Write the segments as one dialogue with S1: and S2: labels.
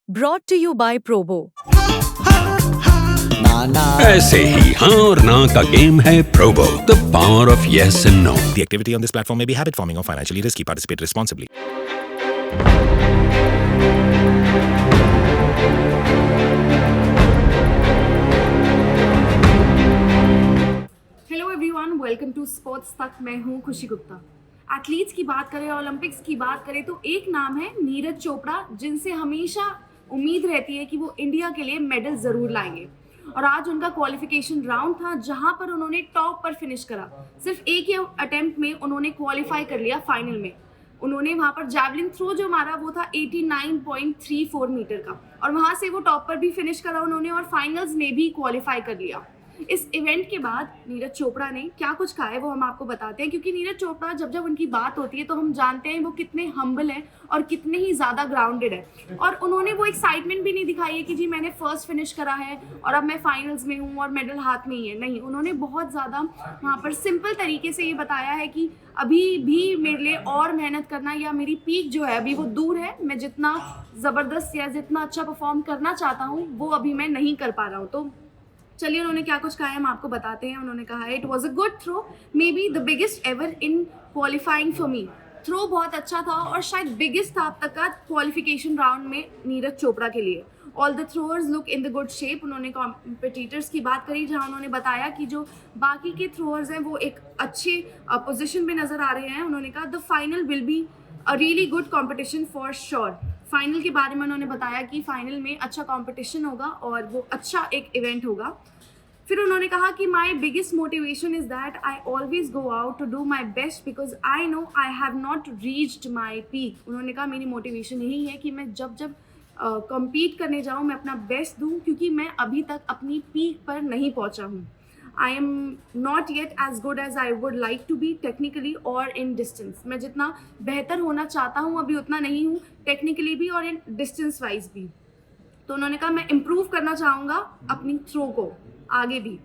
S1: Brought to you by Probo.
S2: ऐसे ही हाँ और ना का गेम है Probo, the power of yes and no.
S3: The activity on this platform may be habit forming or financially risky. Participate responsibly.
S4: Hello everyone, welcome to sports Tak. मैं हूं खुशी Gupta. Athletes की बात करें, ओलंपिक्स की बात करें तो एक नाम है नीरज चोपड़ा, जिनसे हमेशा उम्मीद रहती है कि वो इंडिया के लिए मेडल ज़रूर लाएंगे। और आज उनका क्वालिफिकेशन राउंड था, जहां पर उन्होंने टॉप पर फिनिश करा। सिर्फ एक ही अटेम्प्ट में उन्होंने क्वालिफाई कर लिया फाइनल में। उन्होंने वहां पर जैवलिन थ्रो जो मारा वो था 89.34 मीटर का, और वहां से वो टॉप पर भी फिनिश करा उन्होंने, और फाइनल्स में भी क्वालिफाई कर लिया। इस इवेंट के बाद नीरज चोपड़ा ने क्या कुछ कहा है वो हम आपको बताते हैं, क्योंकि नीरज चोपड़ा जब उनकी बात होती है तो हम जानते हैं वो कितने हम्बल हैं और कितने ही ज़्यादा ग्राउंडेड है। और उन्होंने वो एक्साइटमेंट भी नहीं दिखाई है कि जी मैंने फर्स्ट फिनिश करा है और अब मैं फाइनल्स में हूँ और मेडल हाथ में ही है। नहीं, उन्होंने बहुत ज़्यादा वहाँ पर सिंपल तरीके से ये बताया है कि अभी भी मेरे लिए और मेहनत करना, या मेरी पीक जो है अभी वो दूर है। मैं जितना ज़बरदस्त या जितना अच्छा परफॉर्म करना चाहता हूँ वो अभी मैं नहीं कर पा रहा हूँ। तो चलिए उन्होंने क्या कुछ कहा है हम आपको बताते हैं। उन्होंने कहा है, it was a good throw, may be the biggest ever in qualifying for me. Throw बहुत अच्छा था और शायद बिगेस्ट था अब तक का क्वालिफिकेशन राउंड में नीरज चोपड़ा के लिए। All the throwers look in the good shape. उन्होंने कॉम्पिटिटर्स की बात करी, जहां उन्होंने बताया कि जो बाकी के थ्रोअर्स हैं वो एक अच्छे पोजिशन में नज़र आ रहे हैं। उन्होंने कहा the final will be a really good competition for sure. Final के बारे में उन्होंने बताया कि फाइनल में अच्छा कंपटीशन होगा और वो अच्छा एक इवेंट होगा। फिर उन्होंने कहा कि my biggest motivation is that I always go out to do my best because I know I have not reached my peak. उन्होंने कहा मेरी मोटिवेशन यही है कि मैं जब compete करने जाऊँ मैं अपना बेस्ट दूँ, क्योंकि मैं अभी तक अपनी पीक पर नहीं पहुँचा हूँ। I am not yet as good as I would like to be technically और इन डिस्टेंस। मैं जितना बेहतर होना चाहता हूँ अभी उतना नहीं हूँ, टेक्निकली भी और इन डिस्टेंस वाइज भी। तो उन्होंने कहा मैं इम्प्रूव करना चाहूँगा अपनी थ्रो को आगे भी।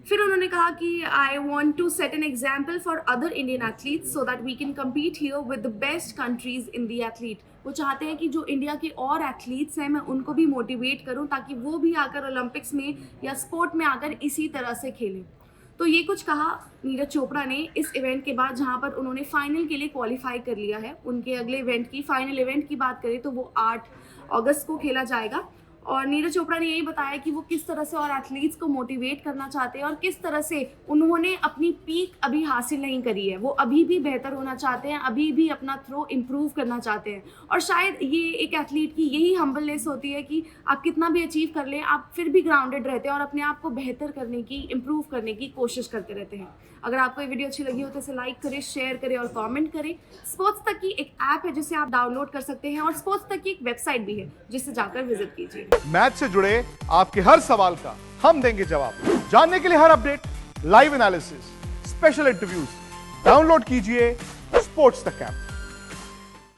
S4: फिर उन्होंने कहा कि I want to set an example for other Indian athletes so that we can compete here with the best countries in the athlete. वो चाहते हैं कि जो इंडिया के और एथलीट्स हैं मैं उनको भी मोटिवेट करूं, ताकि वो भी आकर ओलंपिक्स में या स्पोर्ट में आकर इसी तरह से खेलें। तो ये कुछ कहा नीरज चोपड़ा ने इस इवेंट के बाद, जहां पर उन्होंने फाइनल के लिए क्वालिफाई कर लिया है। उनके अगले इवेंट की, फाइनल इवेंट की बात करें तो वो 8 अगस्त को खेला जाएगा। और नीरज चोपड़ा ने यही बताया कि वो किस तरह से और एथलीट्स को मोटिवेट करना चाहते हैं और किस तरह से उन्होंने अपनी पीक अभी हासिल नहीं करी है। वो अभी भी बेहतर होना चाहते हैं, अभी भी अपना थ्रो इम्प्रूव करना चाहते हैं। और शायद ये एक एथलीट की यही हम्बलनेस होती है कि आप कितना भी अचीव कर लें, आप फिर भी ग्राउंडेड रहते हैं और अपने आप को बेहतर करने की, इम्प्रूव करने की कोशिश करते रहते हैं। अगर आपको ये वीडियो अच्छी लगी हो तो इसे लाइक करें, शेयर करें और कमेंट करें। स्पोर्ट्स तक की एक ऐप है जिसे आप डाउनलोड कर सकते हैं, और स्पोर्ट्स तक की एक वेबसाइट भी है जिसे जाकर विजिट कीजिए।
S5: मैच से जुड़े आपके हर सवाल का हम देंगे जवाब। जानने के लिए हर update, live analysis, special interviews download कीजिए स्पोर्ट्स तक ऐप।